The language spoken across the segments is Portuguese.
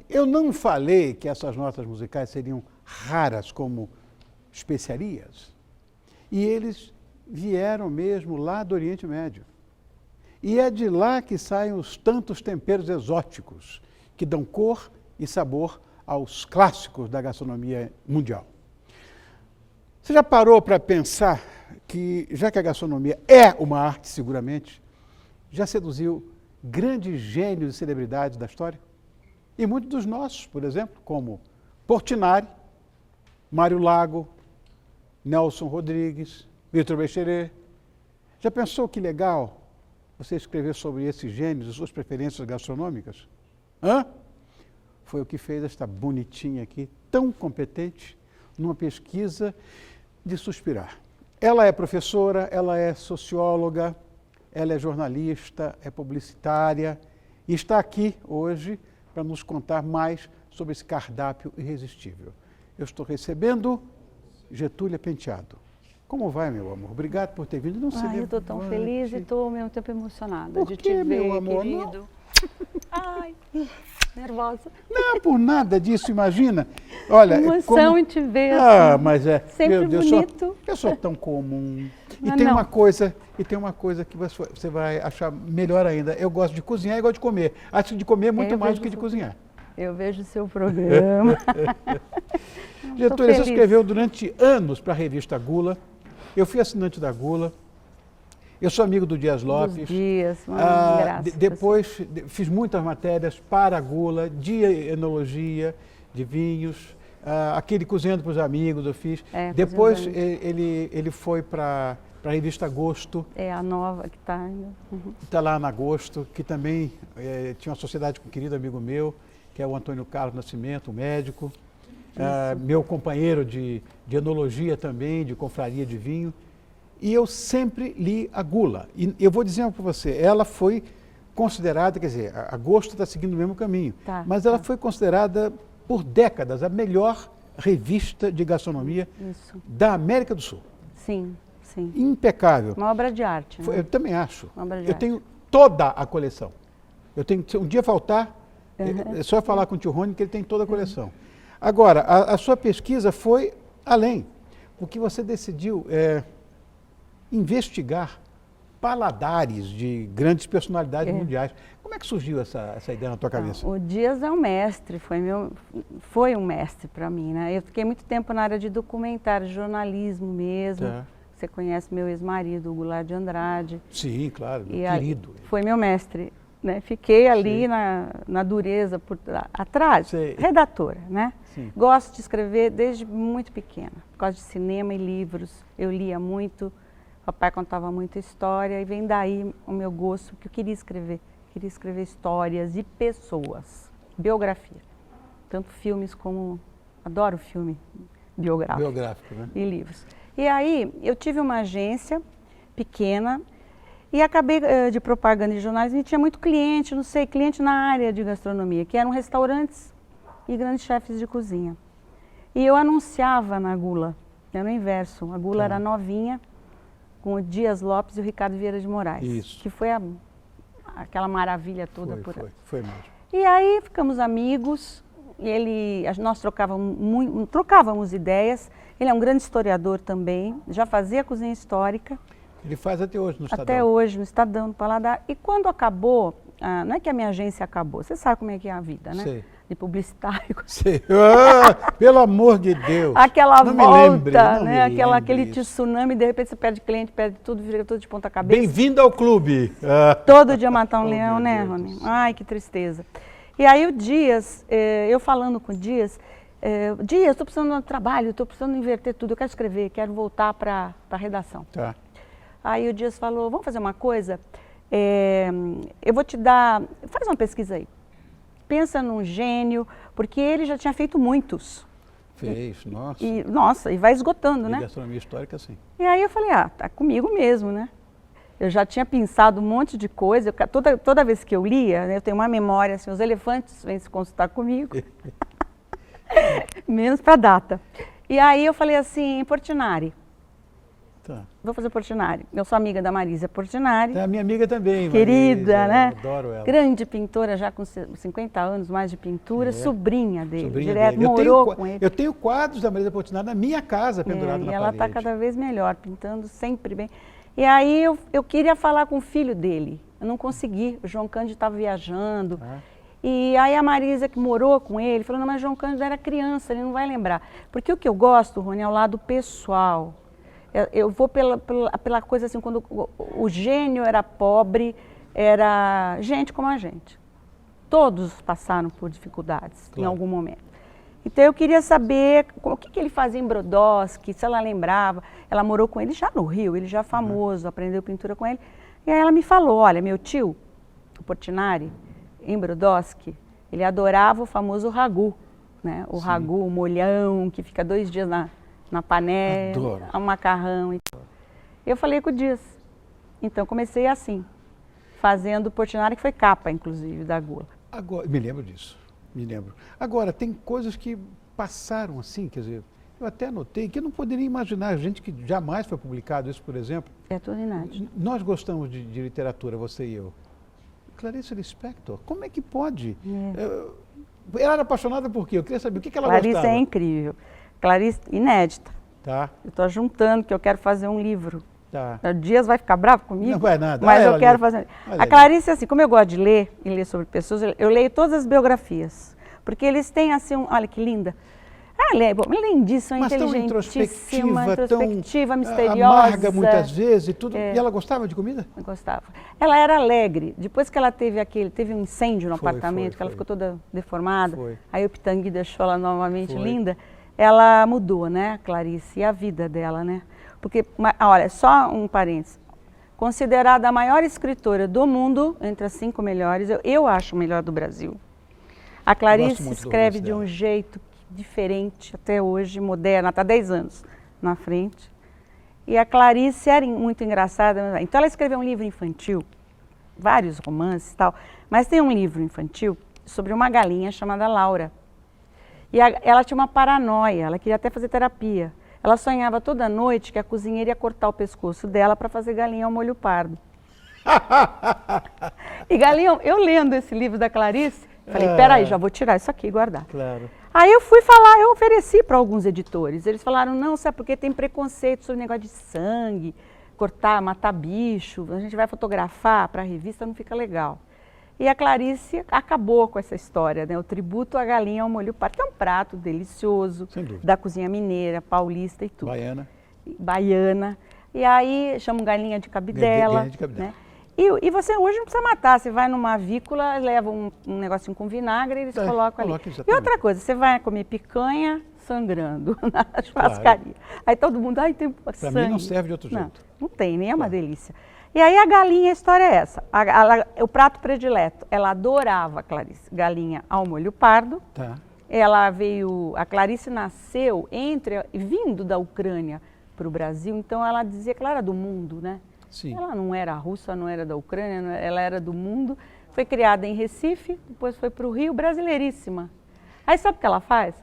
Eu não falei que essas notas musicais seriam raras como especiarias. E eles vieram mesmo lá do Oriente Médio. E é de lá que saem os tantos temperos exóticos que dão cor e sabor aos clássicos da gastronomia mundial. Você já parou para pensar que, já que a gastronomia é uma arte seguramente, já seduziu grandes gênios e celebridades da história? E muitos dos nossos, por exemplo, como Portinari, Mário Lago, Nelson Rodrigues, Vitor Becheret. Já pensou que legal você escrever sobre esses gênios e suas preferências gastronômicas? Hã? Foi o que fez esta bonitinha aqui, tão competente, numa pesquisa de suspirar. Ela é professora, ela é socióloga, ela é jornalista, é publicitária e está aqui hoje para nos contar mais sobre esse cardápio irresistível. Eu estou recebendo Getúlia Penteado. Como vai, meu amor? Obrigado por ter vindo. Não se eu estou tão feliz e estou ao mesmo tempo emocionada por de que, te ver, meu amor? querido. Não. Ai, nervosa. Não, por nada disso, imagina. Olha, emoção em te ver. Mas é. Sempre meu Deus, bonito. Eu sou tão comum. E tem uma coisa que você vai achar melhor ainda. Eu gosto de cozinhar e gosto de comer. Acho de comer muito mais do que de cozinhar. Eu vejo o seu programa. Getúlia, você escreveu durante anos para a revista Gula. Eu fui assinante da Gula. Eu sou amigo do Dias Lopes. Dos Dias, depois fiz muitas matérias para a Gula, de enologia, de vinhos. Aquele Cozinhando para os Amigos eu fiz. Depois ele foi para a revista Gosto. É a nova que está ainda. Está lá na Gosto, que também tinha uma sociedade com um querido amigo meu, que é o Antônio Carlos Nascimento, o médico. Meu companheiro de enologia também, de confraria de vinho. E eu sempre li a Gula. E eu vou dizer para você, ela foi considerada, quer dizer, a Gosto está seguindo o mesmo caminho, mas ela foi considerada por décadas a melhor revista de gastronomia da América do Sul. Sim, sim. Impecável. Uma obra de arte. Né? Eu também acho. Uma obra de arte. Tenho toda a coleção. Eu tenho, se um dia faltar, é só falar com o tio Rony que ele tem toda a coleção. Agora, a sua pesquisa foi além, porque você decidiu investigar paladares de grandes personalidades mundiais. Como é que surgiu essa ideia na tua cabeça? O Dias é um mestre, foi um mestre para mim, né? Eu fiquei muito tempo na área de documentário, jornalismo mesmo. Você conhece meu ex-marido, o Goulart de Andrade. Sim, claro, meu querido. Foi meu mestre, né? Fiquei ali na dureza, atrás, redatora, né? Sim. Gosto de escrever desde muito pequena. Gosto de cinema e livros, eu lia muito. Papai contava muita história e vem daí o meu gosto, que eu queria escrever. Queria escrever histórias e pessoas, biografia. Tanto filmes como... Adoro filme biográfico. Biográfico, né? E livros. E aí, eu tive uma agência pequena e acabei de propaganda de jornais e tinha muito cliente, cliente na área de gastronomia, que eram restaurantes e grandes chefes de cozinha. E eu anunciava na Gula, era o inverso. A Gula era novinha, com o Dias Lopes e o Ricardo Vieira de Moraes. Isso. Que foi aquela maravilha toda Foi mesmo. E aí ficamos amigos, nós trocávamos ideias. Ele é um grande historiador também, já fazia cozinha histórica. Ele faz até hoje no Estadão. Até hoje, no Estadão, no Paladar. E quando acabou, não é que a minha agência acabou, você sabe como é que é a vida, né? Sei. De publicitário. Sei. Pelo amor de Deus. Aquela não volta, né? Aquele tsunami, de repente você perde cliente, perde tudo, vira tudo de ponta cabeça. Bem-vindo ao clube. Todo dia matar um leão, né, Rony? Ai, que tristeza. E aí o Dias, eu falando com o Dias, Dias, estou precisando de trabalho, estou precisando inverter tudo, eu quero escrever, quero voltar para a redação. Tá. Aí o Dias falou, vamos fazer uma coisa? Eu vou te dar, faz uma pesquisa aí. Pensa num gênio, porque ele já tinha feito muitos. Fez, nossa. E vai esgotando, né? Gastronomia histórica, sim. E aí eu falei, tá comigo mesmo, né? Eu já tinha pensado um monte de coisa, toda vez que eu lia, né, eu tenho uma memória, assim, os elefantes vêm se consultar comigo, menos para data. E aí eu falei assim, Portinari. Tá. Vou fazer Portinari. Eu sou amiga da Marisa Portinari. É a minha amiga também, querida, Marisa, né? Eu adoro ela. Grande pintora, já com 50 anos mais de pintura, sobrinha dele. Sobrinha direto, dele. morou com ele. Eu tenho quadros da Marisa Portinari na minha casa, pendurado na parede. E ela está parede. cada vez melhor, pintando sempre bem. E aí eu queria falar com o filho dele. Eu não consegui. O João Cândido estava viajando. E aí a Marisa, que morou com ele, falou, não, mas João Cândido era criança, ele não vai lembrar. Porque o que eu gosto, Rony, é o lado pessoal. Eu vou pela coisa assim, quando o gênio era pobre, era gente como a gente. Todos passaram por dificuldades em algum momento. Então eu queria saber o que ele fazia em Brodowski, se ela lembrava. Ela morou com ele já no Rio, ele já famoso, aprendeu pintura com ele. E aí ela me falou, olha, meu tio, o Portinari, em Brodowski, ele adorava o famoso ragu, né? O ragu, o molhão, que fica 2 dias na panela, o macarrão. Eu falei com o Dias. Então comecei assim, fazendo o Portinari, que foi capa, inclusive, da Gula. Agora, me lembro disso, me lembro. Agora, tem coisas que passaram assim, quer dizer, eu até anotei que eu não poderia imaginar, gente que jamais foi publicado isso, por exemplo. É tudo inédito. Nós gostamos de literatura, você e eu. Clarice Lispector, como é que pode? Ela era apaixonada por quê? Eu queria saber o que ela Clarice gostava. Clarice é incrível. Clarice, inédita. Tá. Eu estou juntando, que eu quero fazer um livro. Tá. O Dias vai ficar bravo comigo? Não vai nada. Mas eu quero fazer. A Clarice, assim, como eu gosto de ler, e ler sobre pessoas, eu leio todas as biografias. Porque eles têm, assim, olha que linda. Lindíssima, inteligentíssima, introspectiva, misteriosa. Amarga muitas vezes e tudo. E ela gostava de comida? Eu gostava. Ela era alegre. Depois que ela teve um incêndio no apartamento, que ela ficou toda deformada, aí o Pitangui deixou ela novamente linda, ela mudou, né, Clarice, e a vida dela, né? Porque, olha, só um parênteses, considerada a maior escritora do mundo, entre as 5 melhores, eu acho a melhor do Brasil. A Clarice escreve de um jeito diferente até hoje, moderna, está 10 anos na frente. E a Clarice era muito engraçada. Então ela escreveu um livro infantil, vários romances e tal, mas tem um livro infantil sobre uma galinha chamada Laura. E ela tinha uma paranoia, ela queria até fazer terapia. Ela sonhava toda noite que a cozinheira ia cortar o pescoço dela para fazer galinha ao molho pardo. E galinha, eu lendo esse livro da Clarice, falei, peraí, já vou tirar isso aqui e guardar. Claro. Aí eu fui falar, eu ofereci para alguns editores. Eles falaram, não, sabe porque tem preconceito sobre o negócio de sangue, cortar, matar bicho, a gente vai fotografar para a revista, não fica legal. E a Clarice acabou com essa história, né? O tributo à galinha ao molho pardo, que é um prato delicioso, da cozinha mineira, paulista e tudo. Baiana. E aí chamam galinha de cabidela. Galinha de cabidela. Né? E você hoje não precisa matar, você vai numa avícola, leva um negocinho com vinagre e eles colocam ali. E outra coisa, você vai comer picanha sangrando na churrascaria. Aí todo mundo, ai, tem sangue. Para mim não serve de outro jeito. Não tem, nem é uma delícia. E aí a galinha, a história é essa, o prato predileto, ela adorava, Clarice, galinha ao molho pardo. Tá. A Clarice nasceu vindo da Ucrânia para o Brasil, então ela dizia que ela era do mundo, né? Sim. Ela não era russa, não era da Ucrânia, ela era do mundo. Foi criada em Recife, depois foi para o Rio, brasileiríssima. Aí sabe o que ela faz?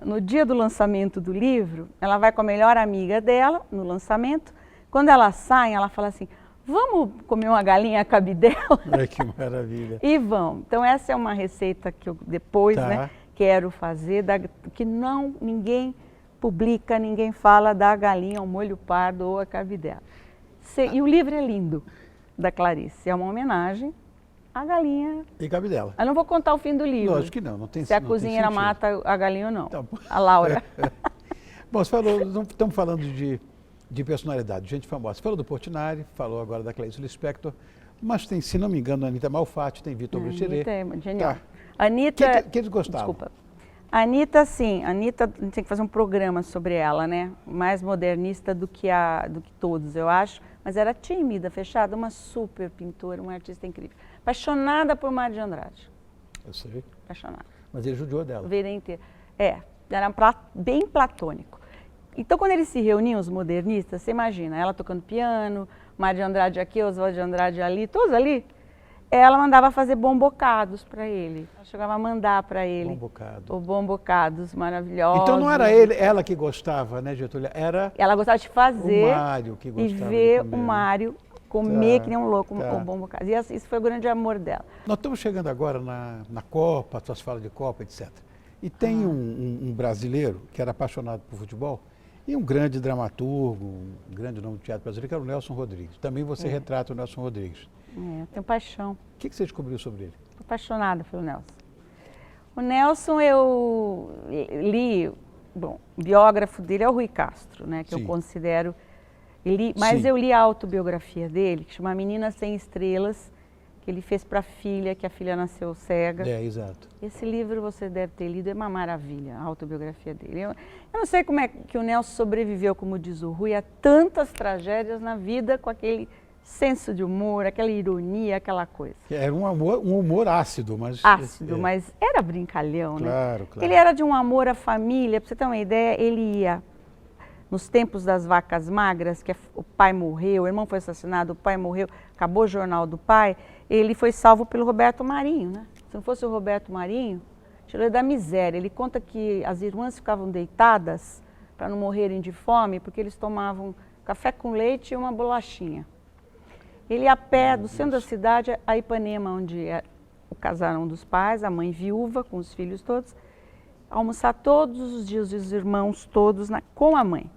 No dia do lançamento do livro, ela vai com a melhor amiga dela, no lançamento. Quando elas saem, ela fala assim, vamos comer uma galinha cabidela? Ai, que maravilha. E vão. Então essa é uma receita que eu depois quero fazer, que ninguém publica, ninguém fala da galinha ao molho pardo ou a cabidela. E o livro é lindo, da Clarice. É uma homenagem à galinha. E cabidela. Eu não vou contar o fim do livro. Lógico que não. Se a cozinheira mata a galinha ou não. Então, a Laura. Bom, você falou, estamos falando de personalidade, gente famosa. Você falou do Portinari, falou agora da Clarice Lispector, mas tem, se não me engano, a Anitta Malfatti, tem Vitor Brecheret. Anitta é genial. Tá. Anitta... Que eles gostavam? Desculpa. Anitta, sim. Anitta, a gente tem que fazer um programa sobre ela, né? Mais modernista do que todos, eu acho. Mas era tímida, fechada, uma super pintora, uma artista incrível. Apaixonada por Mário de Andrade. Eu sei. Apaixonada. Mas ele judiou dela. Vida inteira. Era bem platônico. Então, quando eles se reuniam, os modernistas, você imagina, ela tocando piano, Mário de Andrade aqui, Oswald de Andrade ali, todos ali. ela mandava fazer bombocados para ele. Ela chegava a mandar para ele. Bombocado. Ou bombocados maravilhosos. Então não era ela que gostava, né, Getúlia? Era ela gostava de fazer o Mário que gostava e ver de comer, o Mário comer que nem um louco o bombocado. E isso foi o grande amor dela. Nós estamos chegando agora na Copa, suas falas de Copa, etc. E tem um brasileiro que era apaixonado por futebol e um grande dramaturgo, um grande nome do teatro brasileiro, que era o Nelson Rodrigues. Também você retrata o Nelson Rodrigues. Eu tenho paixão. O que você descobriu sobre ele? Estou apaixonada pelo Nelson. O Nelson, eu li, bom, o biógrafo dele é o Rui Castro, né, que eu considero, mas eu li a autobiografia dele, que chama Menina Sem Estrelas, que ele fez para a filha, que a filha nasceu cega. Exato. Esse livro você deve ter lido, é uma maravilha, a autobiografia dele. Eu não sei como é que o Nelson sobreviveu, como diz o Rui, a tantas tragédias na vida com aquele senso de humor, aquela ironia, aquela coisa. Era um humor ácido, mas... Ácido, mas era brincalhão, né? Claro. Ele era de um amor à família, para você ter uma ideia, ele ia nos tempos das vacas magras, que o pai morreu, o irmão foi assassinado, o pai morreu, acabou o jornal do pai, ele foi salvo pelo Roberto Marinho, né? Se não fosse o Roberto Marinho, tirou ele da miséria. Ele conta que as irmãs ficavam deitadas para não morrerem de fome, porque eles tomavam café com leite e uma bolachinha. Ele ia a pé do centro da cidade a Ipanema, onde o casaram dos pais, a mãe viúva com os filhos todos, almoçar todos os dias os irmãos todos com a mãe.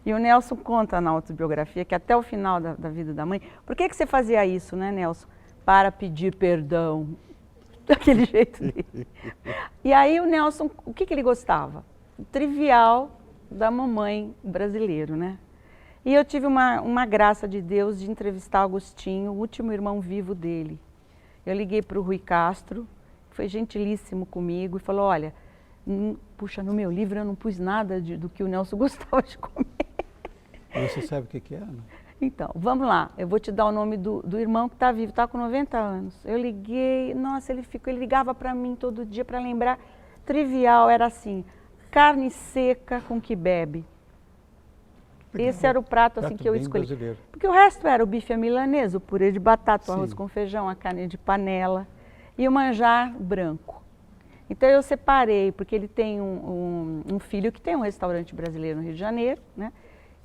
E o Nelson conta na autobiografia que até o final da vida da mãe, por que você fazia isso, né, Nelson? Para pedir perdão, daquele jeito dele. E aí o Nelson, o que ele gostava? O trivial da mamãe brasileiro, né? E eu tive uma graça de Deus de entrevistar Agostinho, o último irmão vivo dele. Eu liguei para o Rui Castro, foi gentilíssimo comigo e falou, olha, puxa, no meu livro eu não pus nada do que o Nelson gostava de comer. E você sabe o que é? Não? Então, vamos lá, eu vou te dar o nome do irmão que está vivo, está com 90 anos. Eu liguei, nossa, ele ligava para mim todo dia para lembrar, trivial, era assim, carne seca com que bebe. Esse era o prato assim, que eu escolhi. Brasileiro. Porque o resto era o bife à milanesa, o purê de batata, o arroz com feijão, a carne de panela e o manjar branco. Então eu separei, porque ele tem um filho que tem um restaurante brasileiro no Rio de Janeiro, né?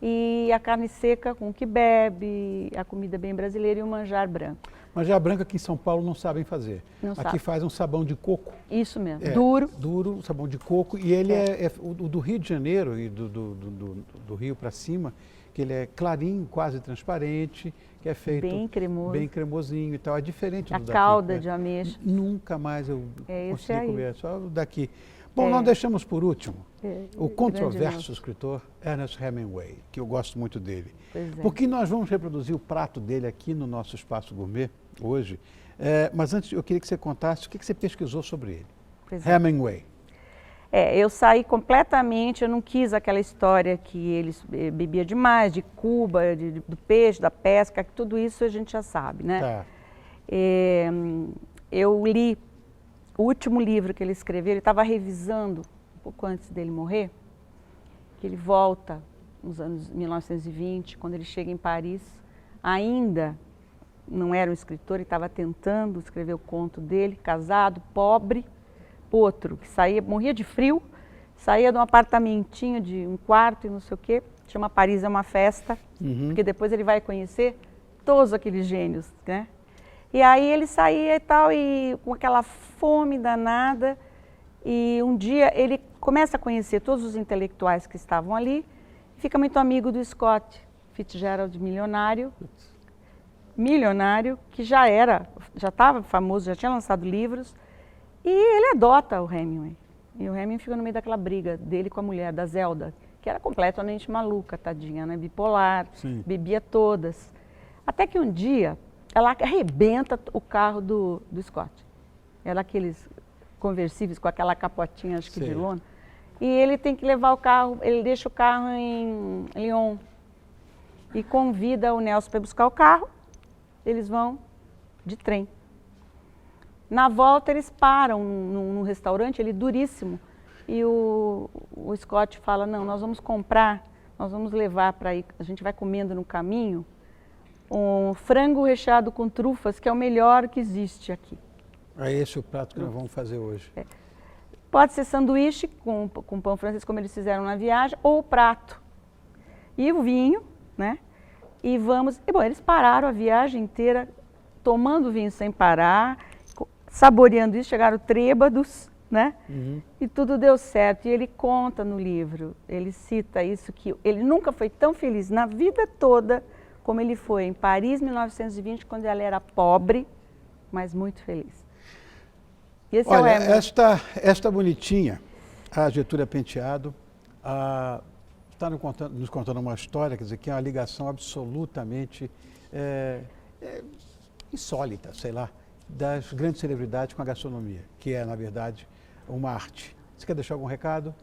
E a carne seca com que bebe, a comida bem brasileira e o manjar branco. Manjar branco aqui em São Paulo não sabem fazer. Não aqui sabe. faz um sabão de coco. Isso mesmo, duro. Duro, sabão de coco. E ele o do Rio de Janeiro e do Rio para cima, que ele é clarinho, quase transparente, que é feito bem cremoso. Bem cremosinho e tal. É diferente do daqui. A calda de ameixa. Nunca mais eu consegui comer, só daqui. Bom, nós deixamos por último o controverso escritor Ernest Hemingway, que eu gosto muito dele. Porque nós vamos reproduzir o prato dele aqui no nosso Espaço Gourmet hoje. Mas antes eu queria que você contasse o que você pesquisou sobre ele. Hemingway. Eu saí completamente, eu não quis aquela história que ele bebia demais, de Cuba, do peixe, da pesca, que tudo isso a gente já sabe, né? Tá. Eu li o último livro que ele escreveu, ele estava revisando, um pouco antes dele morrer, que ele volta nos anos 1920, quando ele chega em Paris, ainda não era um escritor, ele estava tentando escrever o conto dele, casado, pobre, outro, que morria de frio, saía de um apartamentinho de um quarto e não sei o quê, chama Paris é uma festa, porque depois ele vai conhecer todos aqueles gênios, né? E aí ele saía e tal, e com aquela fome danada, e um dia ele começa a conhecer todos os intelectuais que estavam ali, fica muito amigo do Scott Fitzgerald, milionário, que já estava famoso, já tinha lançado livros, e ele adota o Hemingway. E o Hemingway fica no meio daquela briga dele com a mulher, da Zelda, que era completamente maluca, tadinha, né? Bipolar, bebia todas. Até que um dia, ela arrebenta o carro do Scott. Era aqueles conversíveis com aquela capotinha, acho que de lona. E ele tem que levar o carro, ele deixa o carro em Lyon. E convida o Nelson para buscar o carro, eles vão de trem. Na volta eles param num restaurante, ele duríssimo, e o Scott fala, não, nós vamos comprar, nós vamos levar para ir, a gente vai comendo no caminho, um frango recheado com trufas, que é o melhor que existe aqui. É esse o prato que nós vamos fazer hoje. Pode ser sanduíche com pão francês, como eles fizeram na viagem, ou prato. E o vinho, né? E vamos... E, bom, eles pararam a viagem inteira tomando vinho sem parar, saboreando isso, chegaram trêbados, né? E tudo deu certo. E ele conta no livro, ele cita isso, que ele nunca foi tão feliz na vida toda como ele foi em Paris, 1920, quando ele era pobre, mas muito feliz. E esse olha, é o esta bonitinha, a Getúlia Penteado, está nos contando uma história, quer dizer, que é uma ligação absolutamente insólita, sei lá, das grandes celebridades com a gastronomia, que é, na verdade, uma arte. Você quer deixar algum recado?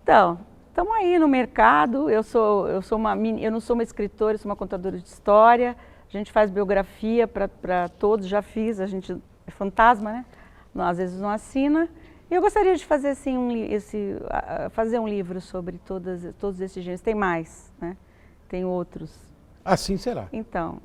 Então, estamos aí no mercado, eu não sou uma escritora, eu sou uma contadora de história, a gente faz biografia para todos, já fiz, a gente é fantasma, né? Às vezes não assina. E eu gostaria de fazer assim, fazer um livro sobre todos esses gêneros. Tem mais, né? Tem outros. Assim será. Então,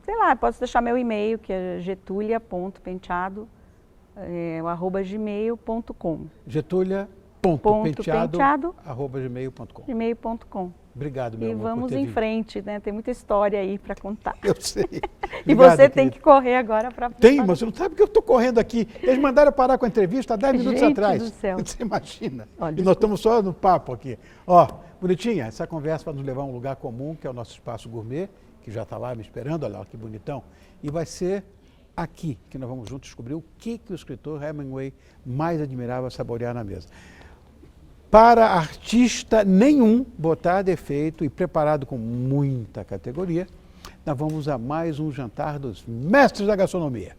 sei lá, posso deixar meu e-mail, que é getulia.penteado@gmail.com. Getulia.penteado@gmail.com. gmail.com. Obrigado, meu amor. E vamos em frente, né? Tem muita história aí para contar. Eu sei. E você tem que correr agora para... Tem, mas você não sabe que eu estou correndo aqui. Eles mandaram parar com a entrevista há 10 minutos atrás. Gente do céu. Você imagina. Olha, e nós estamos só no papo aqui. Ó, bonitinha, essa conversa vai nos levar a um lugar comum, que é o nosso espaço gourmet, que já está lá me esperando, olha lá que bonitão. E vai ser aqui que nós vamos juntos descobrir o que o escritor Hemingway mais admirava saborear na mesa. Para artista nenhum botar defeito e preparado com muita categoria, nós vamos a mais um jantar dos mestres da gastronomia.